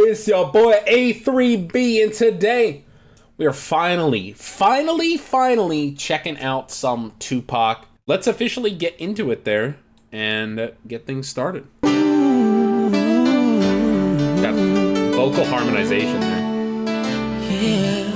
it's your boy A3B, and today we are finally checking out some Tupac. Let's officially get into it there and get things started. That vocal harmonization there. Yeah.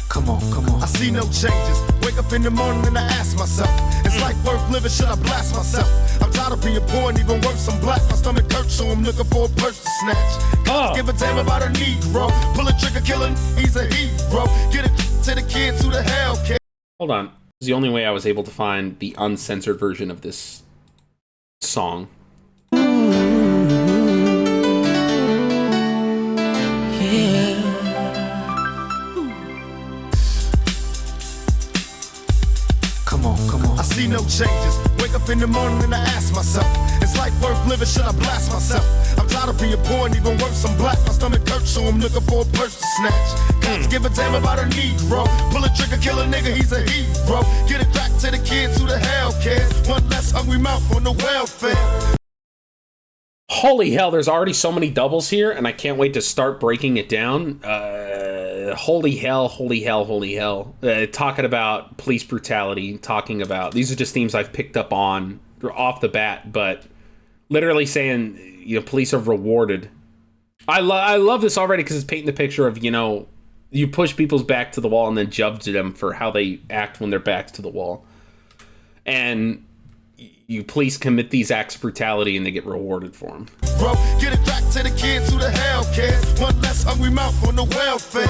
Come on. I see no changes. Wake up in the morning and I ask myself, is life worth living? Should I blast myself? I'm tired of being poor and even worse, I'm black. My stomach hurts, so I'm looking for a purse to snatch. Cops give a damn about a Negro. Pull a trigger, kill him, he's a hero. Get it to the kids who the hell care. Hold on. It's the only way I was able to find the uncensored version of this song. Yeah. Come on. I see no changes. Wake up in the morning and I ask myself, is life worth living? Should I blast myself? I'm tired of being poor and even worse, I'm black. My stomach hurts, so I'm looking for a purse to snatch. Cops give a damn about a Negro. Pull a trigger, kill a nigga, he's a hero. Get it back to the kids who the hell cares. One less hungry mouth on the welfare. Holy hell, there's already so many doubles here, and I can't wait to start breaking it down. Holy hell. Talking about police brutality, talking about... These are just themes I've picked up on off the bat, but literally saying, you know, police are rewarded. I love this already because it's painting the picture of, you know, you push people's back to the wall and then judge them for how they act when their back's to the wall. And... you police commit these acts of brutality and they get rewarded for them. Bro, get it back to the kids who the hell cares. One less hungry mouth on the welfare.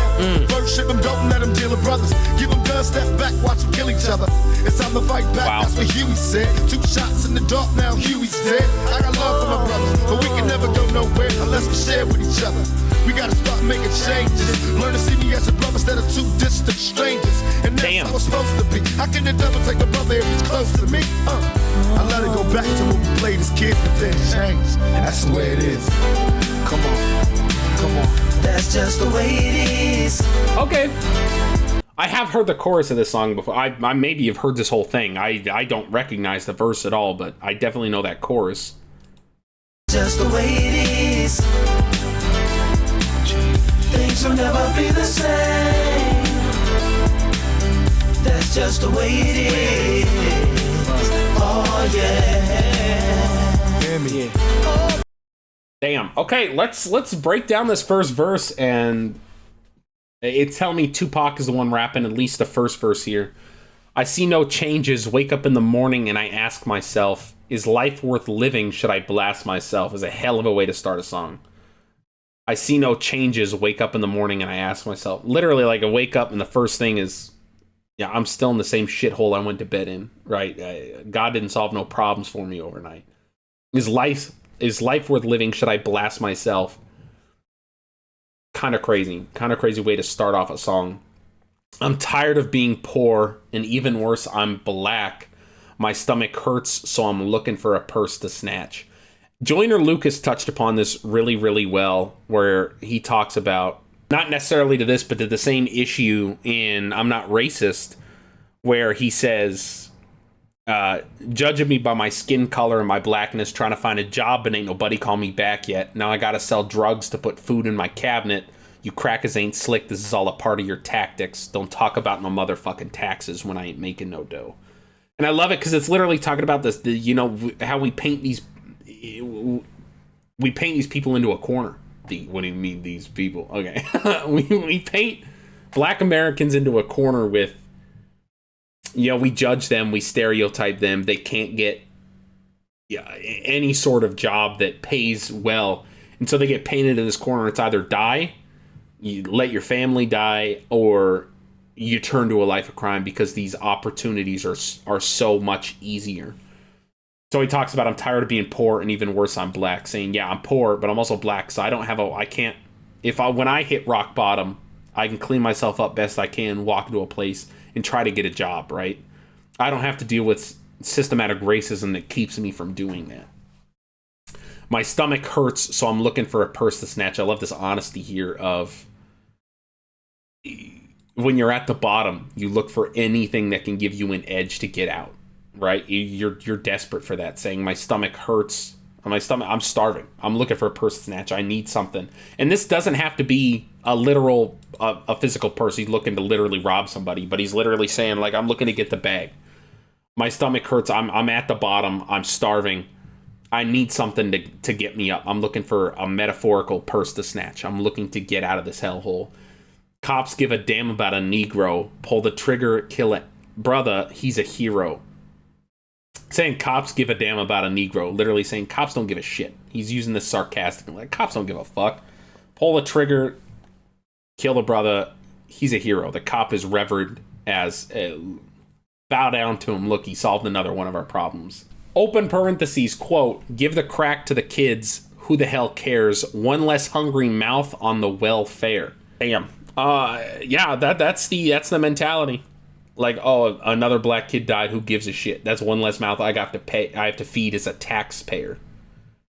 First ship them, don't let them deal with brothers. Give them guns, step back, watch them kill each other. It's time to fight back, That's what Huey said. 2 shots in the dark, now Huey's dead. I got love for my brothers, but we can never go nowhere unless we share with each other. We gotta start making changes. Learn to see me as a brother instead of 2 distant strangers. And that's how it's supposed to be. How can the devil take a brother if he's close to me? I let it go back to when we played as kids, but then changed. And that's the way it is. Come on. That's just the way it is. Okay. I have heard the chorus of this song before. I maybe have heard this whole thing. I don't recognize the verse at all, but I definitely know that chorus. Just the way it is. Things will never be the same. That's just the way it is. Oh yeah. Hear me. Damn. Okay, let's break down this first verse, and it's telling me Tupac is the one rapping at least the first verse here. I see no changes, wake up in the morning and I ask myself, is life worth living? Should I blast myself? Is a hell of a way to start a song. I see no changes, wake up in the morning and I ask myself. Literally, like, I wake up and the first thing is, yeah, I'm still in the same shithole I went to bed in, right? God didn't solve no problems for me overnight. Is life worth living? Should I blast myself? Kind of crazy way to start off a song. I'm tired of being poor, and even worse, I'm black. My stomach hurts, so I'm looking for a purse to snatch. Joyner Lucas touched upon this really, really well, where he talks about, not necessarily to this, but to the same issue in I'm Not Racist, where he says, judging me by my skin color and my blackness, trying to find a job, but ain't nobody call me back yet. Now I gotta sell drugs to put food in my cabinet. You crackers ain't slick, this is all a part of your tactics. Don't talk about no motherfucking taxes when I ain't making no dough. And I love it because it's literally talking about this, you know, how we paint these people into a corner. What do you mean, these people? Okay. we paint black Americans into a corner with, you know, we judge them, we stereotype them. They can't get any sort of job that pays well. And so they get painted in this corner. It's either die, you let your family die, or you turn to a life of crime because these opportunities are so much easier. So he talks about, I'm tired of being poor, and even worse, I'm black, saying, yeah, I'm poor, but I'm also black, so when I hit rock bottom, I can clean myself up best I can, walk into a place, and try to get a job, right? I don't have to deal with systematic racism that keeps me from doing that. My stomach hurts, so I'm looking for a purse to snatch. I love this honesty here of, when you're at the bottom, you look for anything that can give you an edge to get out. right? You're desperate for that, saying my stomach hurts. I'm starving. I'm looking for a purse snatch. I need something. And this doesn't have to be a literal, a physical purse. He's looking to literally rob somebody, but he's literally saying, like, I'm looking to get the bag. My stomach hurts. I'm at the bottom. I'm starving. I need something to get me up. I'm looking for a metaphorical purse to snatch. I'm looking to get out of this hellhole. Cops give a damn about a Negro. Pull the trigger, kill it. Brother, he's a hero. Saying cops give a damn about a Negro. Literally saying cops don't give a shit. He's using this sarcastically. Like, cops don't give a fuck. Pull the trigger, kill the brother. He's a hero. The cop is revered as... bow down to him. Look, he solved another one of our problems. Open parentheses, quote, give the crack to the kids. Who the hell cares? One less hungry mouth on the welfare. Damn. Yeah, that's the mentality. Like, oh, another black kid died. Who gives a shit? That's one less mouth I have to feed as a taxpayer.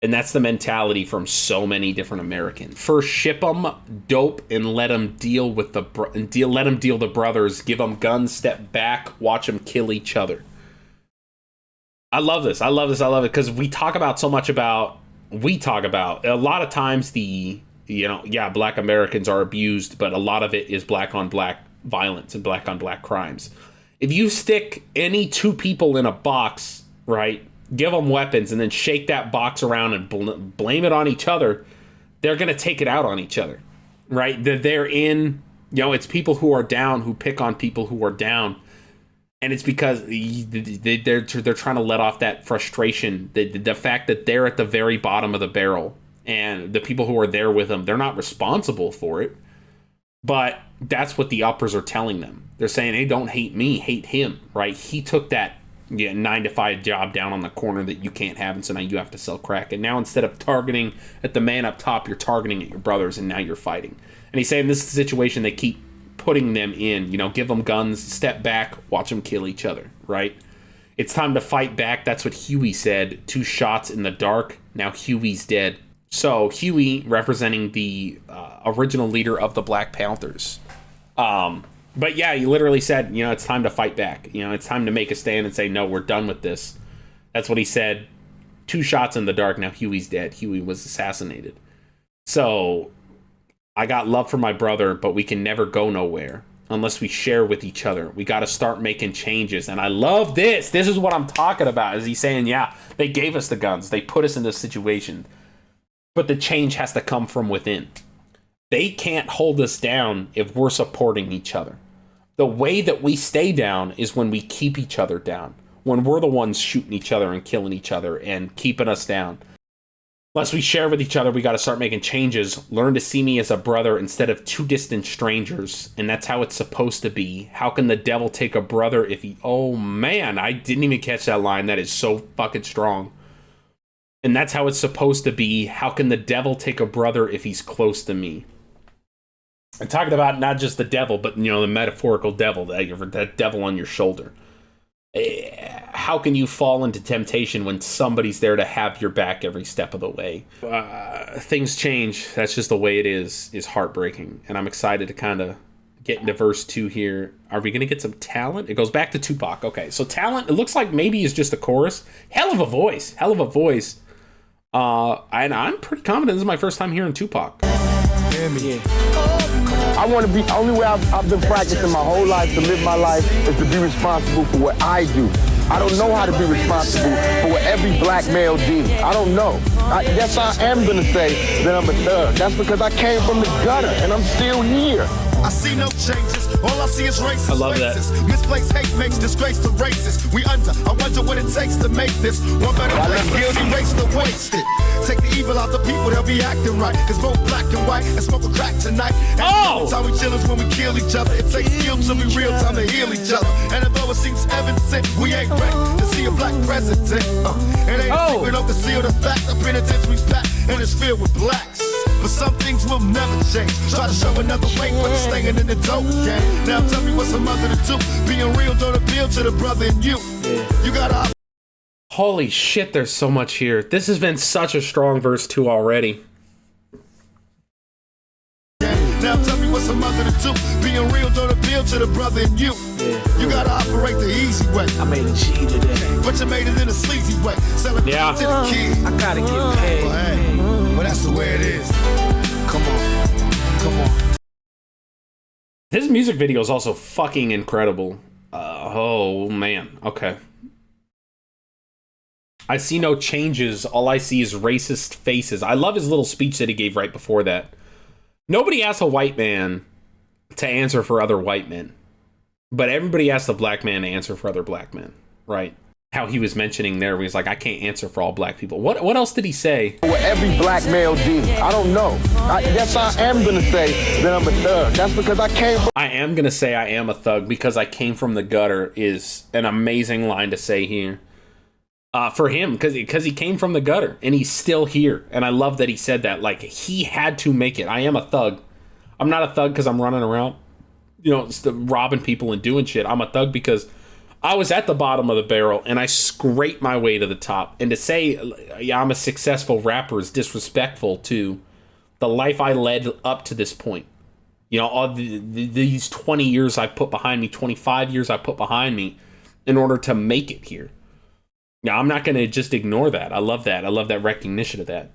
And that's the mentality from so many different Americans. First, ship them dope and let them deal with the brothers. Give them guns. Step back. Watch them kill each other. I love this. I love it because we talk about a lot of times black Americans are abused, but a lot of it is black on black violence and black on black crimes. If you stick any two people in a box, right, give them weapons and then shake that box around and blame it on each other, they're going to take it out on each other, right? They're in, it's people who are down who pick on people who are down. And it's because they're trying to let off that frustration, the fact that they're at the very bottom of the barrel and the people who are there with them, they're not responsible for it. But that's what the uppers are telling them. They're saying, hey, don't hate me, hate him, right? He took that 9-to-5 job down on the corner that you can't have, and so now you have to sell crack. And now instead of targeting at the man up top, you're targeting at your brothers, and now you're fighting. And he's saying this is the situation they keep putting them in. Give them guns, step back, watch them kill each other, right? It's time to fight back. That's what Huey said. 2 shots in the dark. Now Huey's dead. So Huey representing the original leader of the Black Panthers. But yeah, he literally said, it's time to fight back. It's time to make a stand and say, no, we're done with this. That's what he said. 2 shots in the dark. Now Huey's dead. Huey was assassinated. So I got love for my brother, but we can never go nowhere unless we share with each other. We got to start making changes. And I love this. This is what I'm talking about. Is he saying, yeah, they gave us the guns. They put us in this situation. But the change has to come from within. They can't hold us down if we're supporting each other. The way that we stay down is when we keep each other down. When we're the ones shooting each other and killing each other and keeping us down. Unless we share with each other, we got to start making changes. Learn to see me as a brother instead of 2 distant strangers. And that's how it's supposed to be. How can the devil take a brother if he... Oh, man, I didn't even catch that line. That is so fucking strong. And that's how it's supposed to be. How can the devil take a brother if he's close to me? I'm talking about not just the devil, but, the metaphorical devil, that devil on your shoulder. How can you fall into temptation when somebody's there to have your back every step of the way? Things change. That's just the way it is heartbreaking. And I'm excited to kind of get into verse 2 here. Are we going to get some talent? It goes back to Tupac. Okay, so talent, it looks like maybe is just a chorus. Hell of a voice. And I'm pretty confident this is my first time hearing Tupac. Yeah. I want to be, only way I've been practicing my whole life to live my life is to be responsible for what I do. I don't know how to be responsible for what every black male do. I don't know. Yes, I am going to say that I'm a thug. That's because I came from the gutter and I'm still here. I see no changes. All I see is racist. I love that. Misplaced hate makes disgrace to racists. I wonder what it takes to make this one better place. Let's erase the wasted. Take the evil out the people, they'll be acting right. Cause both black and white and smoke a crack tonight. And time we chill is when we kill each other. It takes skill to be real time to heal each other. And although it seems evident, we ain't ready to see a black president. It ain't a secret of conceal the fact. The penitentiary's packed and it's filled with blacks. But some things will never change. Try to show another way, but it's staying in the dope game. Now tell me what's a mother to do. Being real don't appeal to the brother in you. You gotta... Holy shit, there's so much here. This has been such a strong verse 2 already. Now tell me what's what's a mother to do? Being real don't appeal to the brother in you. You gotta operate the easy way. I made a G today. But you made it in a sleazy way. Selling to the kid. I gotta get paid. Well, hey, well, that's the way it is. Come on. His music video is also fucking incredible. Oh, man. Okay. I see no changes. All I see is racist faces. I love his little speech that he gave right before that. Nobody asks a white man to answer for other white men. But everybody asks a black man to answer for other black men. Right? How he was mentioning there, where he's like, I can't answer for all black people. What else did he say? What every black male did. I don't know. Yes, I am going to say that I'm a thug. That's because I came from... I am going to say I am a thug because I came from the gutter is an amazing line to say here. For him, because he came from the gutter, and he's still here. And I love that he said that. Like, he had to make it. I am a thug. I'm not a thug because I'm running around, robbing people and doing shit. I'm a thug because I was at the bottom of the barrel and I scraped my way to the top. And to say I'm a successful rapper is disrespectful to the life I led up to this point. All these 20 years I put behind me, 25 years I put behind me in order to make it here. Now, I'm not going to just ignore that. I love that. I love that recognition of that.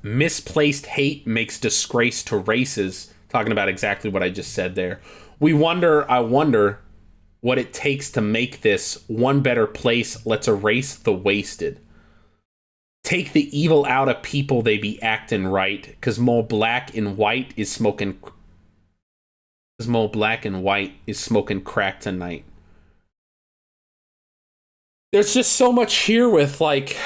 Misplaced hate makes disgrace to races. Talking about exactly what I just said there. I wonder what it takes to make this one better place. Let's erase the wasted. Take the evil out of people, they be acting right. Cause more black and white is smoking crack tonight. There's just so much here with, like,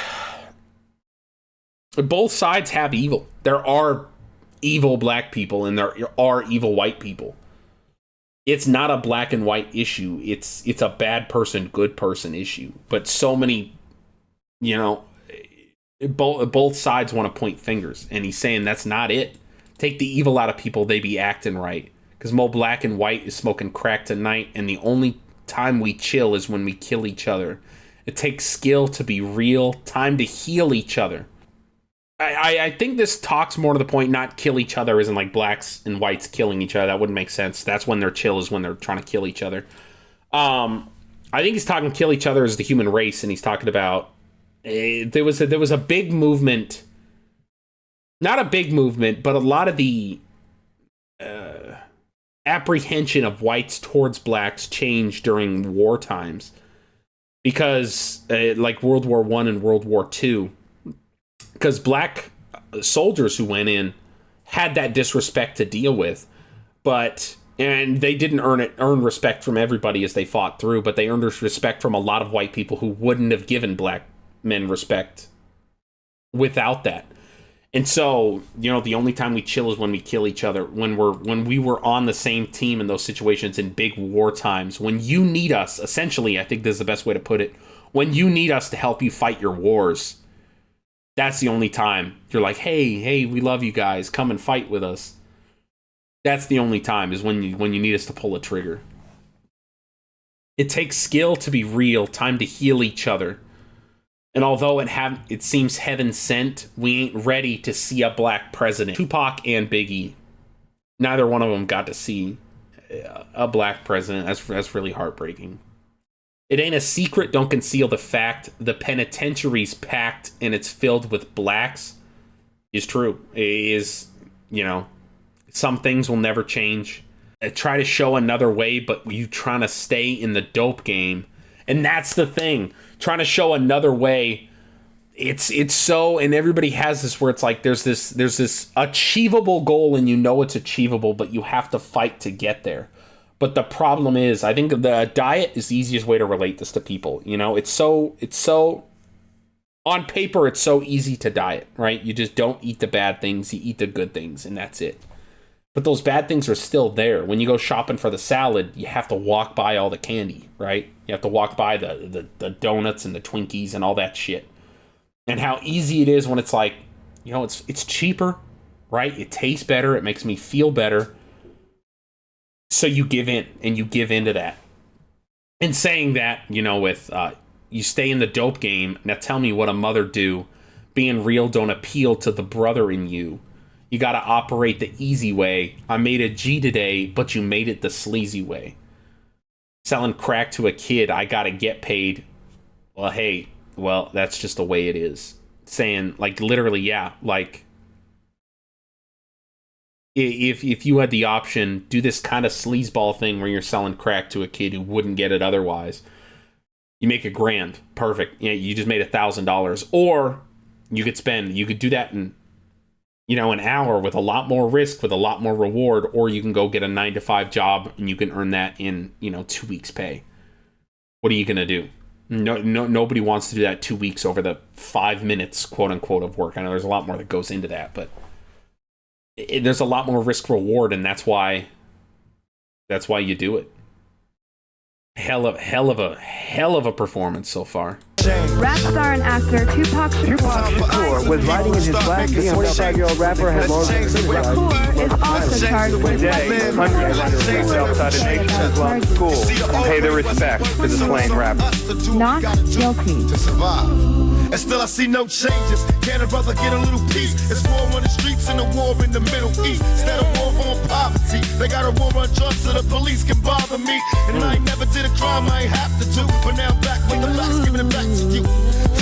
both sides have evil. There are evil black people and there are evil white people. It's not a black and white issue. It's a bad person, good person issue. But so many, both sides want to point fingers. And he's saying that's not it. Take the evil out of people, they be acting right. Because more black and white is smoking crack tonight. And the only time we chill is when we kill each other. It takes skill to be real, time to heal each other. I think this talks more to the point, not kill each other isn't like blacks and whites killing each other. That wouldn't make sense. That's when they're chill, is when they're trying to kill each other. I think he's talking kill each other as the human race, and he's talking about there was a big movement, not a big movement, but a lot of the apprehension of whites towards blacks changed during war times. Because, like World War I and World War II, because black soldiers who went in had that disrespect to deal with, and they didn't earn respect from everybody as they fought through, but they earned respect from a lot of white people who wouldn't have given black men respect without that. And so, the only time we chill is when we kill each other, when we were on the same team in those situations in big war times, when you need us, essentially, I think this is the best way to put it, when you need us to help you fight your wars, that's the only time you're like, hey, we love you guys, come and fight with us. That's the only time, is when you need us to pull a trigger. It takes skill to be real, time to heal each other. And although it seems heaven sent, we ain't ready to see a black president. Tupac and Biggie, neither one of them got to see a black president. That's really heartbreaking. It ain't a secret, don't conceal the fact. The penitentiary's packed and it's filled with blacks is true. It is, some things will never change. I try to show another way, but you trying to stay in the dope game. And that's the thing. Trying to show another way. It's so, and everybody has this where it's like there's this achievable goal and it's achievable, but you have to fight to get there. But the problem is, I think the diet is the easiest way to relate this to people. It's so on paper, it's so easy to diet, right? You just don't eat the bad things, you eat the good things, and that's it. But those bad things are still there. When you go shopping for the salad, you have to walk by all the candy, right? You have to walk by the donuts and the Twinkies and all that shit. And how easy it is when it's like, it's cheaper, right? It tastes better, it makes me feel better. So you give in, and you give into that. And saying that, with you stay in the dope game. Now tell me what a mother do. Being real don't appeal to the brother in you. You got to operate the easy way. I made a G today, but you made it the sleazy way. Selling crack to a kid, I got to get paid. Well, hey, well, that's just the way it is. Saying, like, literally, yeah, like, if you had the option, do this kind of sleazeball thing where you're selling crack to a kid who wouldn't get it otherwise. You make $1,000, perfect. You just made $1,000. Or you could do that in, an hour with a lot more risk, with a lot more reward, or you can go get a 9-to-5 job and you can earn that in, 2 weeks' pay. What are you gonna do? Nobody wants to do that 2 weeks over the 5 minutes, quote unquote, of work. I know there's a lot more that goes into that, but there's a lot more risk reward, and that's why you do it. Hell of a performance so far. Rap star and actor Tupac Shakur was riding in his black. The 45-year-old rapper had long Shakur is also charged with Hundreds outside the nation as well. Cool. Pay the respect to the slain rapper. not guilty. To survive. And still I see no changes. Can a brother get a little peace? It's war on the streets and a war in the Middle East. Instead of war on poverty, they got a war on drugs so the police can bother me. And I ain't never did a crime I ain't have to do. But now I'm back with the facts, giving it back to you.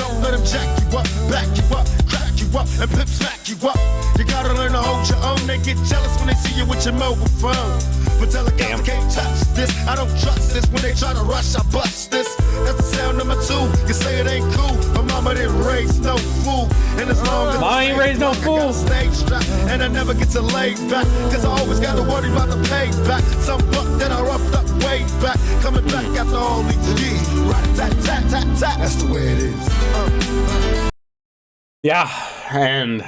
Don't let them jack you up, back you up, crack you up, and pimp smack you up. You gotta learn to hold your own. They get jealous when they see you with your mobile phone. But tell a guy can't touch this. I don't trust this. When they try to rush, I bust this. That's the sound number 2. You say it ain't cool. My mama didn't raise no fool. And as long as I ain't raised no fool. Stage strap, and I never get to lay back. Cause I always gotta worry about the payback. Some buck that I roughed up way back. Coming back after all these years. Right, tat, tat, tat, tat. That's the way it is. Yeah, and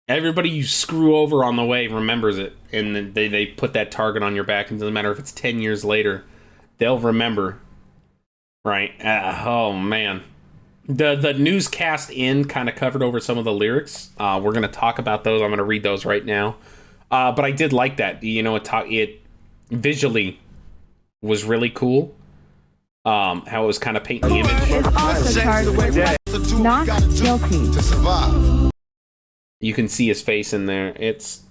everybody you screw over on the way remembers it, and then they put that target on your back, and it doesn't matter if it's 10 years later, they'll remember, right? Oh, man. The newscast kind of covered over some of the lyrics. We're going to talk about those. I'm going to read those right now. But I did like that. It visually was really cool. How it was kind of painting the image. Is also charged with not guilty. To survive. You can see his face in there. It's...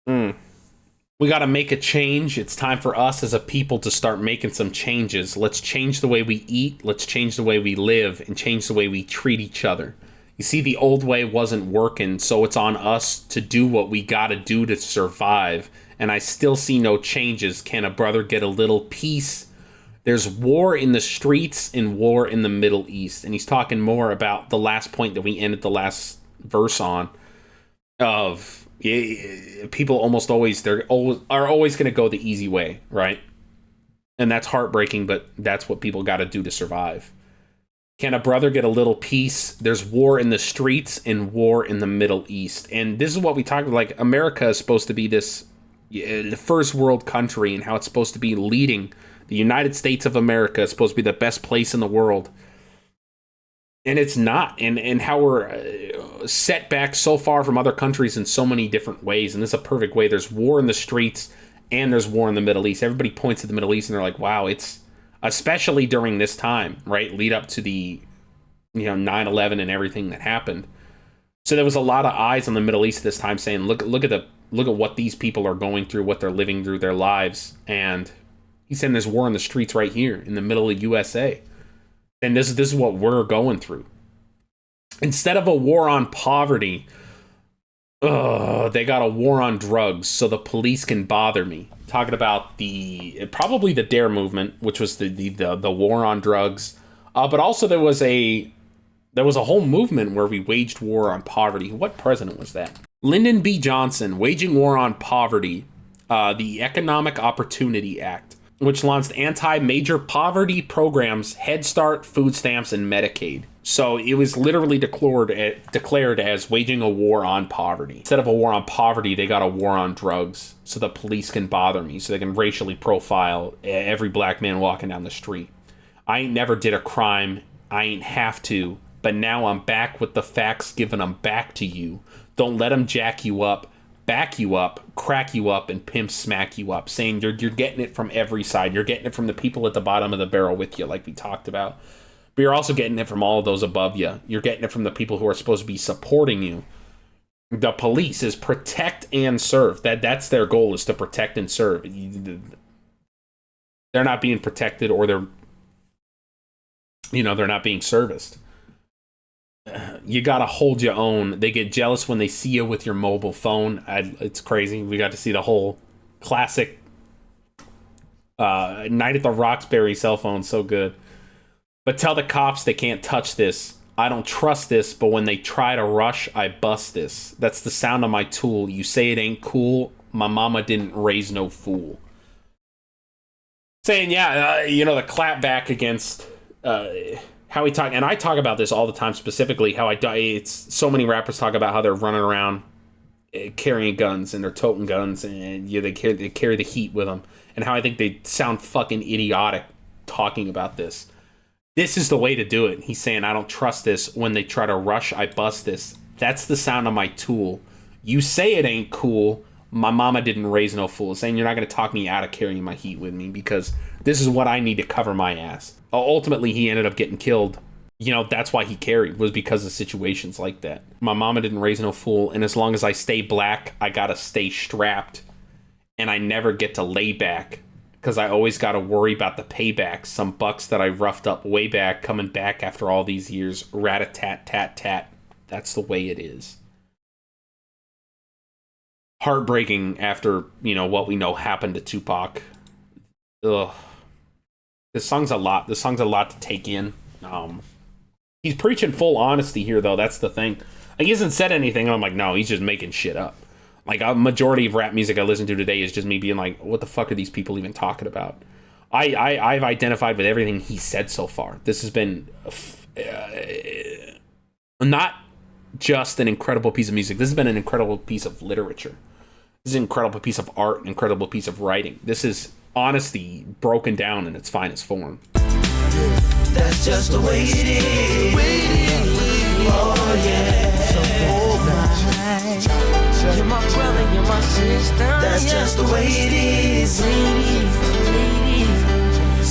We got to make a change. It's time for us as a people to start making some changes. Let's change the way we eat. Let's change the way we live and change the way we treat each other. You see, the old way wasn't working, so it's on us to do what we got to do to survive. And I still see no changes. Can a brother get a little peace? There's war in the streets and war in the Middle East. And he's talking more about the last point that we ended the last verse on, of people almost always are always going to go the easy way, right? And that's heartbreaking, but that's what people got to do to survive. Can a brother get a little peace? There's war in the streets and war in the Middle East. And this is what we talked about. Like, America is supposed to be this the first world country, and how it's supposed to be leading. The United States of America is supposed to be the best place in the world. And it's not. And how we're set back so far from other countries in so many different ways. And this is a perfect way. There's war in the streets and there's war in the Middle East. Everybody points to the Middle East and they're like, wow, it's, especially during this time, right? Lead up to the, 9/11 and everything that happened. So there was a lot of eyes on the Middle East at this time saying, look at what these people are going through, what they're living through, their lives. And he's saying there's war in the streets right here in the middle of USA. And this is what we're going through. Instead of a war on poverty, they got a war on drugs so the police can bother me. Talking about probably the DARE movement, which was the war on drugs. But also there was a whole movement where we waged war on poverty. What president was that? Lyndon B. Johnson, waging war on poverty. The Economic Opportunity Act, which launched anti-major poverty programs, Head Start, food stamps, and Medicaid. So it was literally declared as waging a war on poverty. Instead of a war on poverty, they got a war on drugs, so the police can bother me, so they can racially profile every black man walking down the street. I ain't never did a crime, I ain't have to, but now I'm back with the facts, giving them back to you. Don't let them jack you up, back you up, crack you up, and pimp smack you up, saying you're getting it from every side. You're getting it from the people at the bottom of the barrel with you, like we talked about. But you're also getting it from all of those above you. You're getting it from the people who are supposed to be supporting you. The police is protect and serve. That's their goal, is to protect and serve. They're not being protected, or they're not being serviced. You gotta hold your own. They get jealous when they see you with your mobile phone. It's crazy. We got to see the whole classic Night at the Roxbury cell phone. So good. But tell the cops they can't touch this. I don't trust this, but when they try to rush, I bust this. That's the sound of my tool. You say it ain't cool. My mama didn't raise no fool. Saying, the clapback against how he talk, and I talk about this all the time, specifically how it's so many rappers talk about how they're running around carrying guns, and they're toting guns, and they carry the heat with them, and how I think they sound fucking idiotic talking about this. This is the way to do it. He's saying, I don't trust this. When they try to rush, I bust this. That's the sound of my tool. You say it ain't cool. My mama didn't raise no fool. Saying you're not going to talk me out of carrying my heat with me, because this is what I need to cover my ass. Ultimately, he ended up getting killed. That's why he carried, was because of situations like that. My mama didn't raise no fool, and as long as I stay black, I got to stay strapped. And I never get to lay back, because I always got to worry about the payback. Some bucks that I roughed up way back, coming back after all these years. Rat-a-tat-tat-tat. That's the way it is. Heartbreaking after, what we know happened to Tupac. Ugh. This song's a lot. This song's a lot to take in. He's preaching full honesty here, though. That's the thing. Like, he hasn't said anything, and I'm like, no, he's just making shit up. Like, a majority of rap music I listen to today is just me being like, what the fuck are these people even talking about? I've identified with everything he said so far. This has been not just an incredible piece of music. This has been an incredible piece of literature. This is an incredible piece of art, an incredible piece of writing. This is honesty broken down in its finest form. That's just the way it is. Oh yeah. You're my brother, you're my sister. That's just the way it is.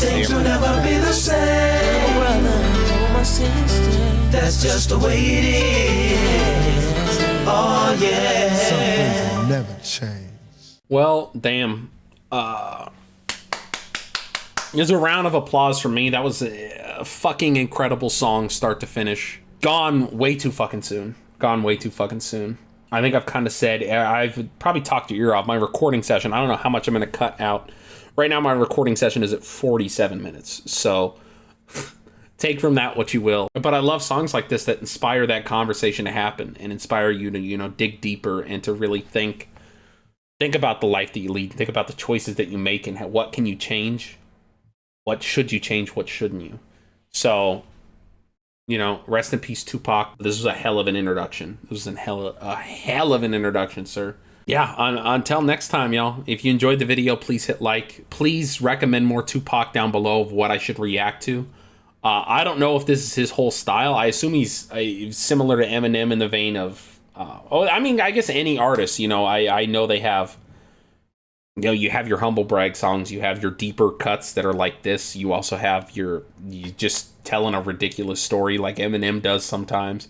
Things will never be the same. Brother, my sister. That's just the way it is. Oh yeah. Some things will never change. Well, damn. There's a round of applause from me. That was a fucking incredible song, start to finish. Gone way too fucking soon. I think I've kind of said, I've probably talked your ear off. My recording session, I don't know how much I'm going to cut out. Right now, my recording session is at 47 minutes. So take from that what you will. But I love songs like this that inspire that conversation to happen and inspire you to, dig deeper and to really think about the life that you lead. Think about the choices that you make and what can you change? What should you change? What shouldn't you? So, rest in peace, Tupac. This was a hell of an introduction. This was a hell of an introduction, sir. Yeah, until next time, y'all. If you enjoyed the video, please hit like. Please recommend more Tupac down below of what I should react to. I don't know if this is his whole style. I assume he's similar to Eminem in the vein of... I guess any artist, I know they have... you have your humble brag songs, you have your deeper cuts that are like this. You also have you just telling a ridiculous story like Eminem does sometimes.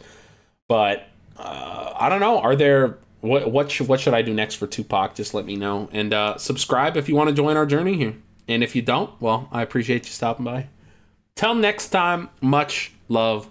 But I don't know. Are there what should I do next for Tupac? Just let me know, and subscribe if you want to join our journey here. And if you don't, well, I appreciate you stopping by. Till next time, much love.